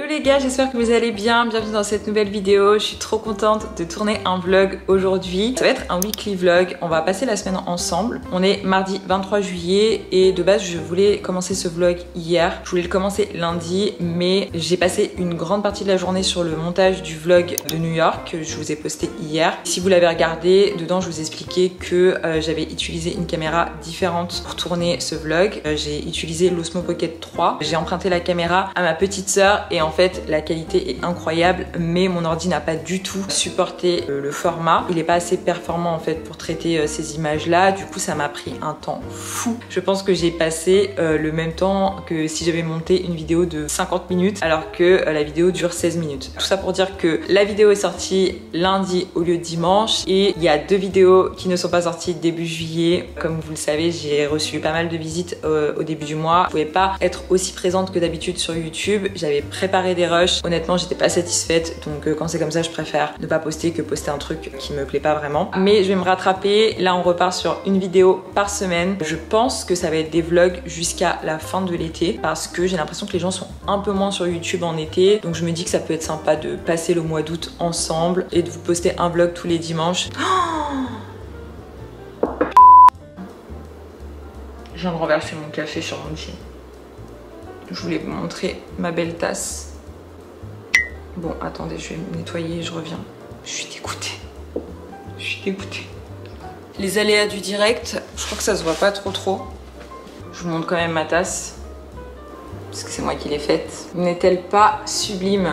Hello les gars, j'espère que vous allez bien, bienvenue dans cette nouvelle vidéo. Je suis trop contente de tourner un vlog aujourd'hui. Ça va être un weekly vlog, on va passer la semaine ensemble. On est mardi 23 juillet et de base je voulais commencer ce vlog hier. Je voulais le commencer lundi mais j'ai passé une grande partie de la journée sur le montage du vlog de New York que je vous ai posté hier. Si vous l'avez regardé, dedans je vous expliquais que j'avais utilisé une caméra différente pour tourner ce vlog. J'ai utilisé l'Osmo Pocket 3. J'ai emprunté la caméra à ma petite sœur et en fait la qualité est incroyable mais mon ordi n'a pas du tout supporté le format. Il n'est pas assez performant en fait pour traiter ces images là, du coup ça m'a pris un temps fou. Je pense que j'ai passé le même temps que si j'avais monté une vidéo de 50 minutes alors que la vidéo dure 16 minutes. Tout ça pour dire que la vidéo est sortie lundi au lieu de dimanche et il y a deux vidéos qui ne sont pas sorties début juillet. Comme vous le savez, j'ai reçu pas mal de visites au début du mois. Je pouvais pas être aussi présente que d'habitude sur YouTube. J'avais préparé des rushs. Honnêtement, j'étais pas satisfaite. Donc quand c'est comme ça, je préfère ne pas poster que poster un truc qui me plaît pas vraiment. Mais je vais me rattraper. Là, on repart sur une vidéo par semaine. Je pense que ça va être des vlogs jusqu'à la fin de l'été parce que j'ai l'impression que les gens sont un peu moins sur YouTube en été. Donc je me dis que ça peut être sympa de passer le mois d'août ensemble et de vous poster un vlog tous les dimanches. Je viens de renverser mon café sur mon jean. Je voulais vous montrer ma belle tasse. Bon, attendez, je vais me nettoyer et je reviens. Je suis dégoûtée. Je suis dégoûtée. Les aléas du direct, je crois que ça se voit pas trop. Je vous montre quand même ma tasse. Parce que c'est moi qui l'ai faite. N'est-elle pas sublime ?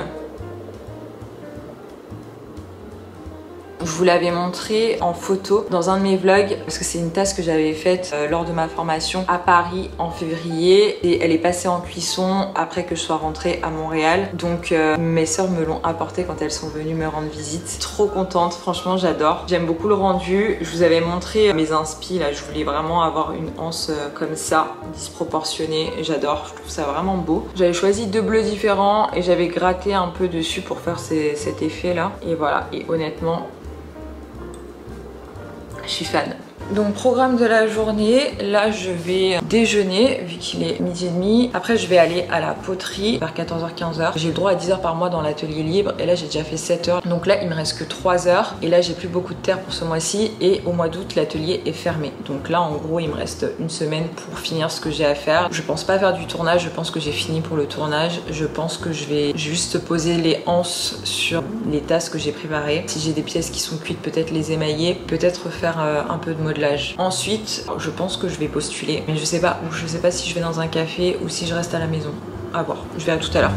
Je vous l'avais montré en photo dans un de mes vlogs parce que c'est une tasse que j'avais faite lors de ma formation à Paris en février et elle est passée en cuisson après que je sois rentrée à Montréal. Donc mes sœurs me l'ont apportée quand elles sont venues me rendre visite. Trop contente, franchement j'adore. J'aime beaucoup le rendu. Je vous avais montré mes inspi là, je voulais vraiment avoir une anse comme ça, disproportionnée. J'adore, je trouve ça vraiment beau. J'avais choisi deux bleus différents et j'avais gratté un peu dessus pour faire cet effet là. Et voilà, et honnêtement, je suis fan. Donc programme de la journée, là je vais déjeuner vu qu'il est midi et demi. Après je vais aller à la poterie vers 14h-15h. J'ai le droit à 10 heures par mois dans l'atelier libre et là j'ai déjà fait 7 heures. Donc là il me reste que 3 heures et là j'ai plus beaucoup de terre pour ce mois-ci et au mois d'août l'atelier est fermé. Donc là en gros il me reste une semaine pour finir ce que j'ai à faire. Je pense pas faire du tournage, je pense que j'ai fini pour le tournage. Je pense que je vais juste poser les anses sur les tasses que j'ai préparées. Si j'ai des pièces qui sont cuites, peut-être les émailler, peut-être faire un peu de modelage. Ensuite, je pense que je vais postuler, mais je sais pas où. Je sais pas si je vais dans un café ou si je reste à la maison. À voir. Je verrai tout à l'heure.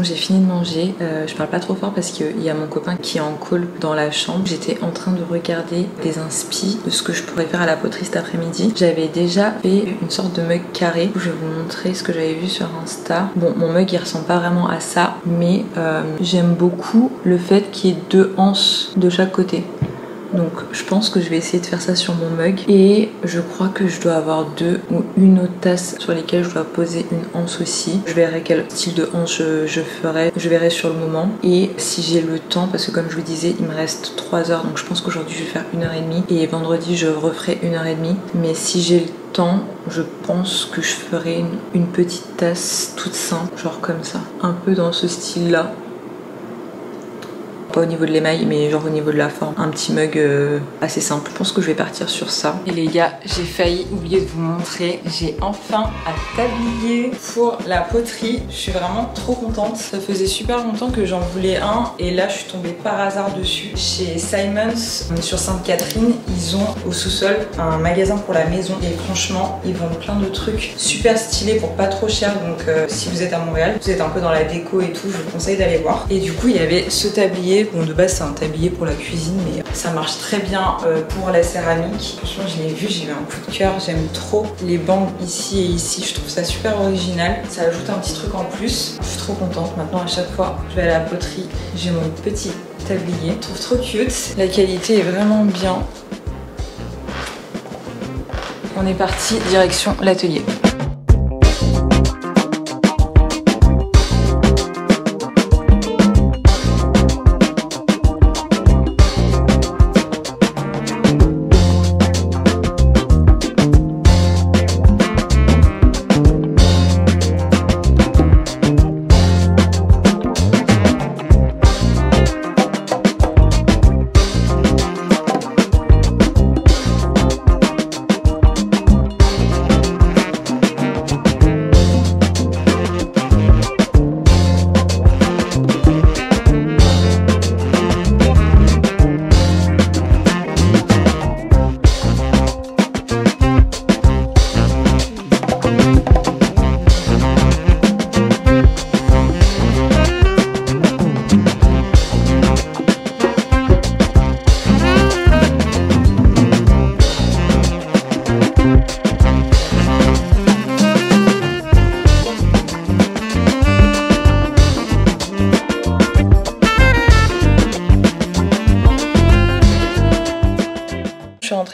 J'ai fini de manger, je parle pas trop fort parce qu'il y a mon copain qui est en call dans la chambre. J'étais en train de regarder des inspi de ce que je pourrais faire à la poterie cet après-midi. J'avais déjà fait une sorte de mug carré. Je vais vous montrer ce que j'avais vu sur Insta. Bon, mon mug il ressemble pas vraiment à ça, mais j'aime beaucoup le fait qu'il y ait deux anses de chaque côté. Donc je pense que je vais essayer de faire ça sur mon mug et je crois que je dois avoir deux ou une autre tasse sur lesquelles je dois poser une anse aussi. Je verrai quel style de anse je ferai, je verrai sur le moment et si j'ai le temps parce que comme je vous disais il me reste 3 heures donc je pense qu'aujourd'hui je vais faire 1h30 et vendredi je referai 1h30 mais si j'ai le temps je pense que je ferai une petite tasse toute simple genre comme ça, un peu dans ce style là. pas au niveau de l'émail mais genre au niveau de la forme. Un petit mug assez simple. Je pense que je vais partir sur ça. Et les gars, j'ai failli oublier de vous montrer, j'ai enfin un tablier pour la poterie. Je suis vraiment trop contente. Ça faisait super longtemps que j'en voulais un et là je suis tombée par hasard dessus. Chez Simons sur Sainte-Catherine, ils ont au sous-sol un magasin pour la maison et franchement ils vendent plein de trucs super stylés pour pas trop cher. Donc si vous êtes à Montréal, vous êtes un peu dans la déco et tout, je vous conseille d'aller voir. Et du coup il y avait ce tablier. Bon, de base c'est un tablier pour la cuisine mais ça marche très bien pour la céramique. Franchement je l'ai vu, j'ai eu un coup de cœur. J'aime trop les bandes ici et ici, je trouve ça super original. Ça ajoute un petit truc en plus. Je suis trop contente. Maintenant à chaque fois je vais à la poterie, j'ai mon petit tablier. Je trouve trop cute. La qualité est vraiment bien. On est parti direction l'atelier.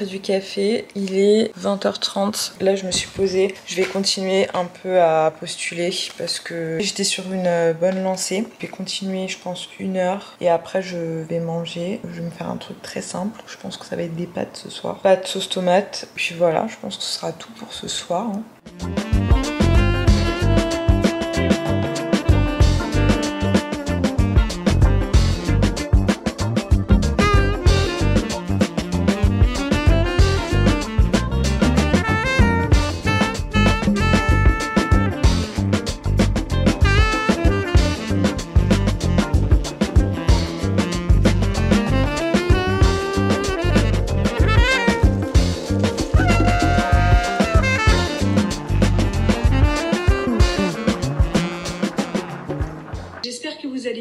Du café, il est 20h30. Là je me suis posée, je vais continuer un peu à postuler parce que j'étais sur une bonne lancée. Je vais continuer je pense 1 heure et après je vais manger. Je vais me faire un truc très simple, je pense que ça va être des pâtes ce soir, pâtes sauce tomate. Puis voilà, je pense que ce sera tout pour ce soir hein.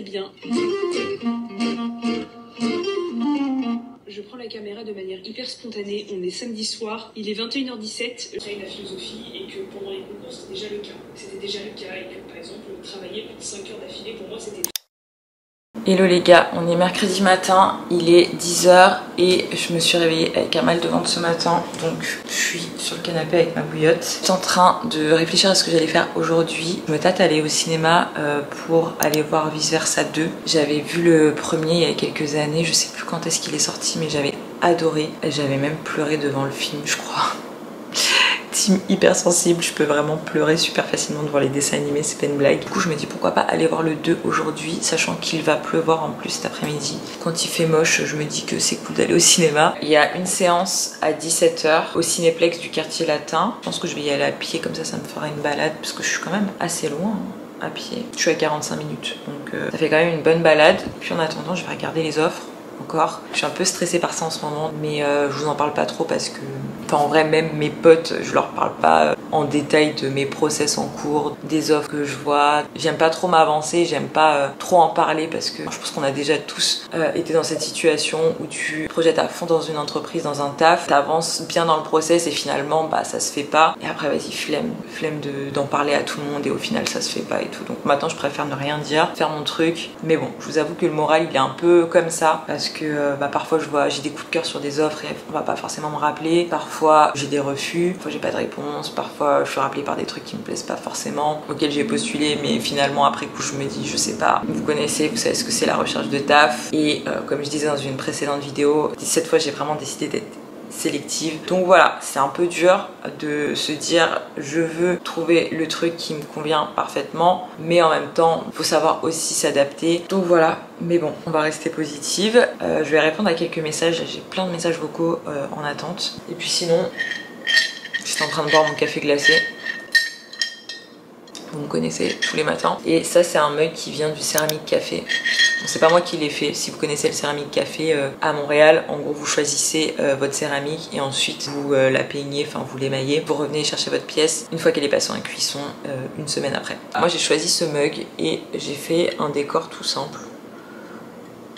Bien. Je prends la caméra de manière hyper spontanée. On est samedi soir, il est 21h17. J'ai la philosophie et que pendant les concours c'était déjà le cas. C'était déjà le cas et que par exemple travailler pour 5 heures d'affilée pour moi c'était... Hello les gars, on est mercredi matin, il est 10h et je me suis réveillée avec un mal de ventre ce matin. Donc je suis sur le canapé avec ma bouillotte. Je suis en train de réfléchir à ce que j'allais faire aujourd'hui. Je me tâte à aller au cinéma pour aller voir Vice Versa 2. J'avais vu le premier il y a quelques années, je sais plus quand est-ce qu'il est sorti mais j'avais adoré. J'avais même pleuré devant le film je crois. Team hyper sensible, je peux vraiment pleurer super facilement devant les dessins animés, c'est pas une blague. Du coup je me dis pourquoi pas aller voir le 2 aujourd'hui, sachant qu'il va pleuvoir en plus cet après-midi. Quand il fait moche, je me dis que c'est cool d'aller au cinéma. Il y a une séance à 17h au Cinéplex du quartier latin. Je pense que je vais y aller à pied, comme ça me fera une balade, parce que je suis quand même assez loin hein, à pied. Je suis à 45 minutes, donc ça fait quand même une bonne balade. Puis en attendant, je vais regarder les offres. Encore. Je suis un peu stressée par ça en ce moment, mais je vous en parle pas trop parce que, enfin en vrai même mes potes, je leur parle pas en détail de mes process en cours, des offres que je vois. J'aime pas trop m'avancer, j'aime pas trop en parler parce que je pense qu'on a déjà tous été dans cette situation où tu te projettes à fond dans une entreprise, dans un taf, t'avances bien dans le process et finalement bah ça se fait pas. Et après vas-y flemme d'en parler à tout le monde et au final ça se fait pas et tout. Donc maintenant je préfère ne rien dire, faire mon truc. Mais bon, je vous avoue que le moral il est un peu comme ça parce que parfois j'ai des coups de cœur sur des offres et on va pas forcément me rappeler. Parfois j'ai des refus, parfois j'ai pas de réponse, parfois je suis rappelée par des trucs qui me plaisent pas forcément, auxquels j'ai postulé mais finalement après coup je me dis je sais pas. Vous connaissez, vous savez ce que c'est la recherche de taf et comme je disais dans une précédente vidéo, cette fois j'ai vraiment décidé d'être sélective. Donc voilà, c'est un peu dur de se dire je veux trouver le truc qui me convient parfaitement, mais en même temps il faut savoir aussi s'adapter. Donc voilà, mais bon, on va rester positive. Je vais répondre à quelques messages, j'ai plein de messages vocaux en attente. Et puis sinon, j'étais en train de boire mon café glacé. Vous me connaissez tous les matins. Et ça, c'est un mug qui vient du Céramique Café. Bon, c'est pas moi qui l'ai fait. Si vous connaissez le Céramique Café à Montréal, en gros, vous choisissez votre céramique et ensuite vous la peignez, enfin vous l'émaillez. Vous revenez chercher votre pièce une fois qu'elle est passée en cuisson une semaine après. Moi, j'ai choisi ce mug et j'ai fait un décor tout simple.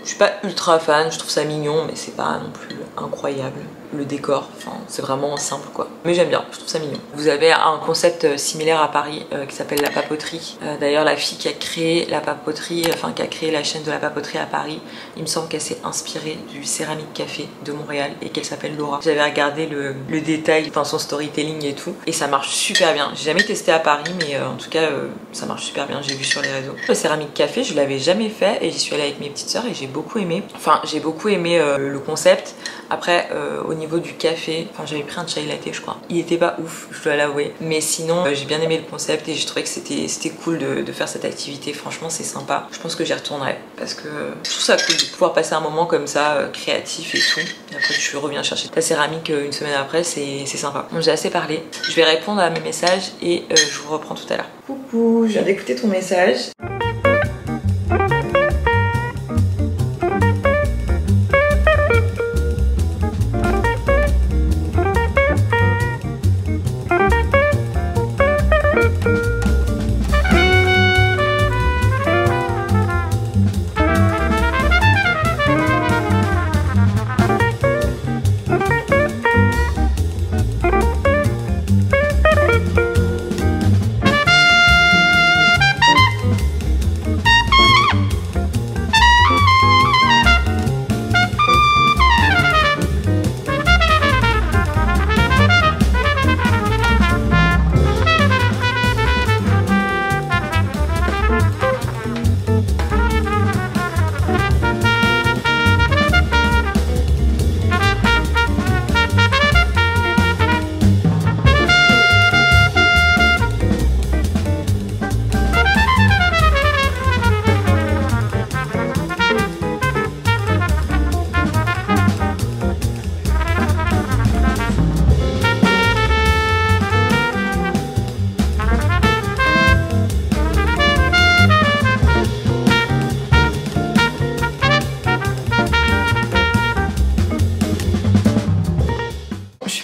Je suis pas ultra fan, je trouve ça mignon, mais c'est pas non plus incroyable. Le décor, enfin c'est vraiment simple quoi. Mais j'aime bien, je trouve ça mignon. Vous avez un concept similaire à Paris qui s'appelle La Papoterie. D'ailleurs la fille qui a créé la papoterie, enfin qui a créé la chaîne de La Papoterie à Paris, il me semble qu'elle s'est inspirée du Céramique Café de Montréal et qu'elle s'appelle Laura. J'avais regardé le détail, enfin son storytelling et tout, et ça marche super bien. J'ai jamais testé à Paris, mais en tout cas ça marche super bien, j'ai vu sur les réseaux. Le Céramique Café, je l'avais jamais fait et j'y suis allée avec mes petites sœurs et j'ai beaucoup aimé. Enfin j'ai beaucoup aimé le concept. Après au niveau du café, enfin j'avais pris un chai latte je crois, il était pas ouf, je dois l'avouer, mais sinon j'ai bien aimé le concept et j'ai trouvé que c'était cool de faire cette activité. Franchement c'est sympa, je pense que j'y retournerai parce que je trouve ça cool de pouvoir passer un moment comme ça créatif et tout, et après tu reviens chercher ta céramique une semaine après, c'est sympa. Bon, j'ai assez parlé, je vais répondre à mes messages et je vous reprends tout à l'heure. Coucou, je viens d'écouter ton message.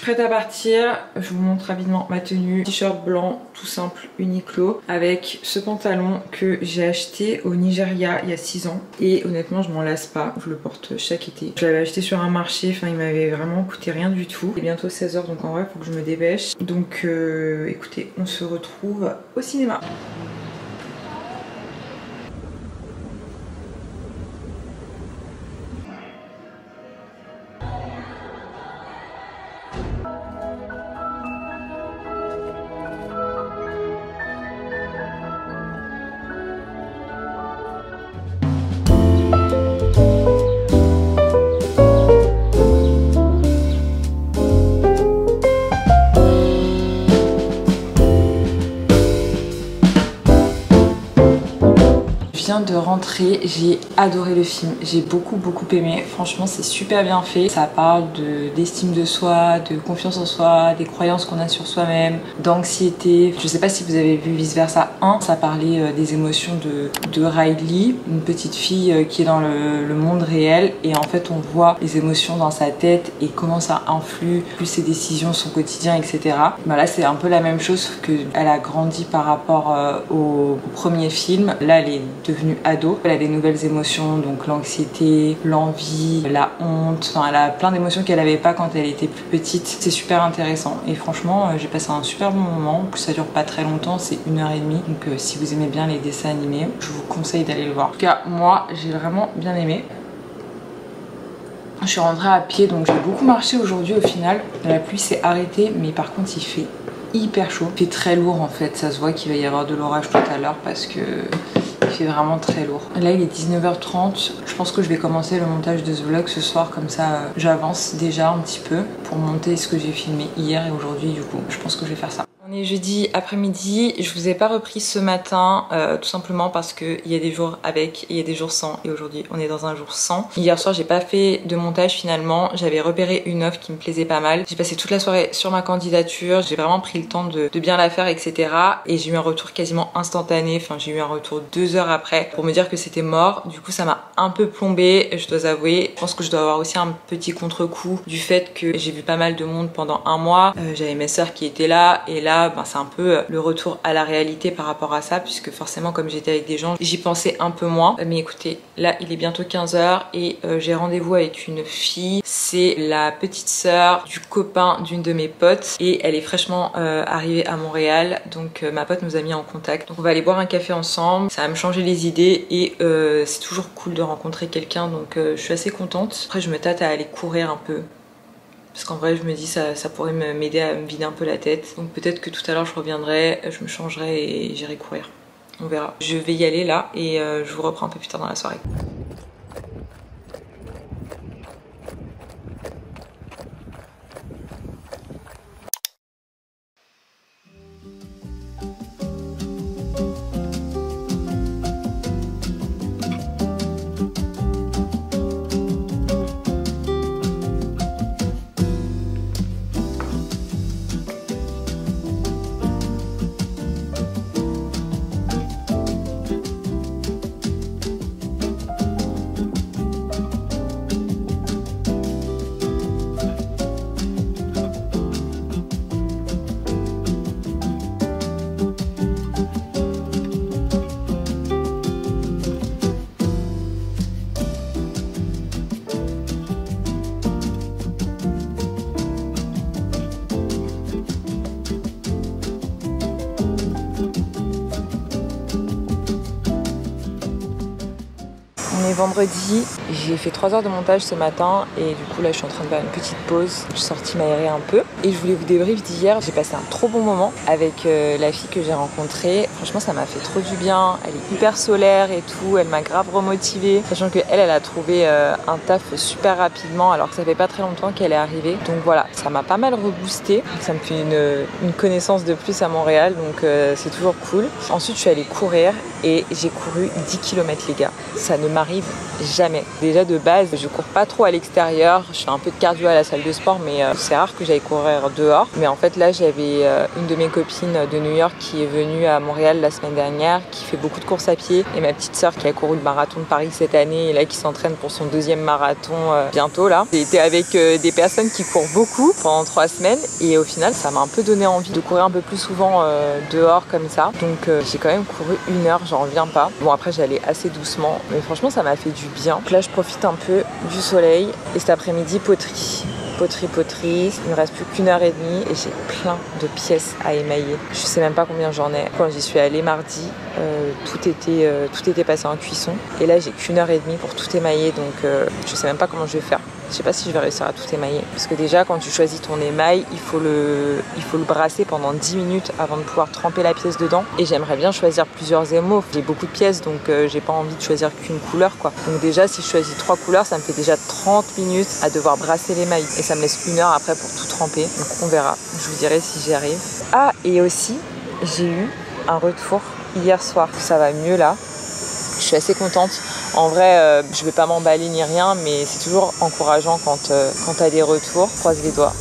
Prête à partir, je vous montre rapidement ma tenue. T-shirt blanc tout simple Uniqlo avec ce pantalon que j'ai acheté au Nigeria il y a 6 ans et honnêtement je m'en lasse pas, je le porte chaque été. Je l'avais acheté sur un marché, enfin il m'avait vraiment coûté rien du tout. Il est bientôt 16 h donc en vrai il faut que je me dépêche. Donc écoutez, on se retrouve au cinéma. De rentrer, j'ai adoré le film, j'ai beaucoup aimé, franchement c'est super bien fait. Ça parle d'estime de soi, de confiance en soi, des croyances qu'on a sur soi-même, d'anxiété. Je sais pas si vous avez vu Vice Versa 1, ça parlait des émotions de Riley, une petite fille qui est dans le monde réel et en fait on voit les émotions dans sa tête et comment ça influe plus ses décisions, son quotidien, etc. Bah là c'est un peu la même chose, sauf qu'elle a grandi par rapport au premier film. Là elle est devenue ado, elle a des nouvelles émotions, donc l'anxiété, l'envie, la honte, enfin elle a plein d'émotions qu'elle avait pas quand elle était plus petite. C'est super intéressant et franchement j'ai passé un super bon moment. En plus ça dure pas très longtemps, c'est 1h30, donc si vous aimez bien les dessins animés, je vous conseille d'aller le voir. En tout cas moi j'ai vraiment bien aimé. Je suis rentrée à pied donc j'ai beaucoup marché aujourd'hui au final. La pluie s'est arrêtée mais par contre il fait hyper chaud. Il fait très lourd en fait, ça se voit qu'il va y avoir de l'orage tout à l'heure parce que il fait vraiment très lourd. Là il est 19h30, je pense que je vais commencer le montage de ce vlog ce soir, comme ça j'avance déjà un petit peu pour monter ce que j'ai filmé hier et aujourd'hui. Du coup je pense que je vais faire ça. On est jeudi après-midi, je vous ai pas repris ce matin tout simplement parce qu'il y a des jours avec et il y a des jours sans, et aujourd'hui on est dans un jour sans. Hier soir j'ai pas fait de montage finalement, j'avais repéré une offre qui me plaisait pas mal. J'ai passé toute la soirée sur ma candidature, j'ai vraiment pris le temps de bien la faire, etc. Et j'ai eu un retour quasiment instantané, enfin j'ai eu un retour 2 heures après pour me dire que c'était mort. Du coup ça m'a un peu plombée, je dois avouer. Je pense que je dois avoir aussi un petit contre-coup du fait que j'ai vu pas mal de monde pendant un mois. J'avais mes sœurs qui étaient là, et là ben, c'est un peu le retour à la réalité par rapport à ça, puisque forcément comme j'étais avec des gens, j'y pensais un peu moins. Mais écoutez, là il est bientôt 15 h et j'ai rendez-vous avec une fille. C'est la petite sœur du copain d'une de mes potes et elle est fraîchement arrivée à Montréal, donc ma pote nous a mis en contact. Donc on va aller boire un café ensemble, ça va me changer les idées et c'est toujours cool de rencontrer quelqu'un, donc je suis assez contente. Après je me tâte à aller courir un peu, parce qu'en vrai je me dis ça pourrait m'aider à me vider un peu la tête. Donc peut-être que tout à l'heure je reviendrai, je me changerai et j'irai courir. On verra. Je vais y aller là et je vous reprends un peu plus tard dans la soirée. On est vendredi, j'ai fait 3 heures de montage ce matin et du coup là je suis en train de faire une petite pause. Je suis sortie m'aérer un peu et je voulais vous débrief d'hier. J'ai passé un trop bon moment avec la fille que j'ai rencontrée. Franchement ça m'a fait trop du bien. Elle est hyper solaire et tout, elle m'a grave remotivée. Sachant que elle a trouvé un taf super rapidement alors que ça fait pas très longtemps qu'elle est arrivée. Donc voilà, ça m'a pas mal reboosté. Ça me fait une connaissance de plus à Montréal, donc c'est toujours cool. Ensuite je suis allée courir et j'ai couru 10 km les gars. Ça ne m'arrive jamais. Déjà de base, je cours pas trop à l'extérieur. Je fais un peu de cardio à la salle de sport, mais c'est rare que j'aille courir dehors. Mais en fait là, j'avais une de mes copines de New York qui est venue à Montréal la semaine dernière, qui fait beaucoup de courses à pied, et ma petite sœur qui a couru le marathon de Paris cette année et là qui s'entraîne pour son 2e marathon bientôt là. J'ai été avec des personnes qui courent beaucoup pendant 3 semaines et au final, ça m'a un peu donné envie de courir un peu plus souvent dehors comme ça. Donc j'ai quand même couru 1 heure, j'en reviens pas. Bon après j'allais assez doucement, mais franchement ça m'a fait du bien. Donc là je profite un peu du soleil et cet après-midi poterie. Poterie, il me reste plus qu'1 heure et demie et j'ai plein de pièces à émailler. Je sais même pas combien j'en ai. Quand j'y suis allée mardi, tout était passé en cuisson et là j'ai qu'1 heure et demie pour tout émailler, donc je sais même pas comment je vais faire. Je sais pas si je vais réussir à tout émailler parce que déjà quand tu choisis ton émail, il faut le brasser pendant 10 minutes avant de pouvoir tremper la pièce dedans, et j'aimerais bien choisir plusieurs émaux. J'ai beaucoup de pièces donc j'ai pas envie de choisir qu'une couleur quoi. Donc déjà si je choisis 3 couleurs, ça me fait déjà 30 minutes à devoir brasser l'émail et ça me laisse 1 heure après pour tout tremper. Donc on verra, je vous dirai si j'y arrive. Ah, et aussi j'ai eu un retour hier soir, ça va mieux là. Je suis assez contente. En vrai, je vais pas m'emballer ni rien, mais c'est toujours encourageant quand t'as des retours. Croise les doigts.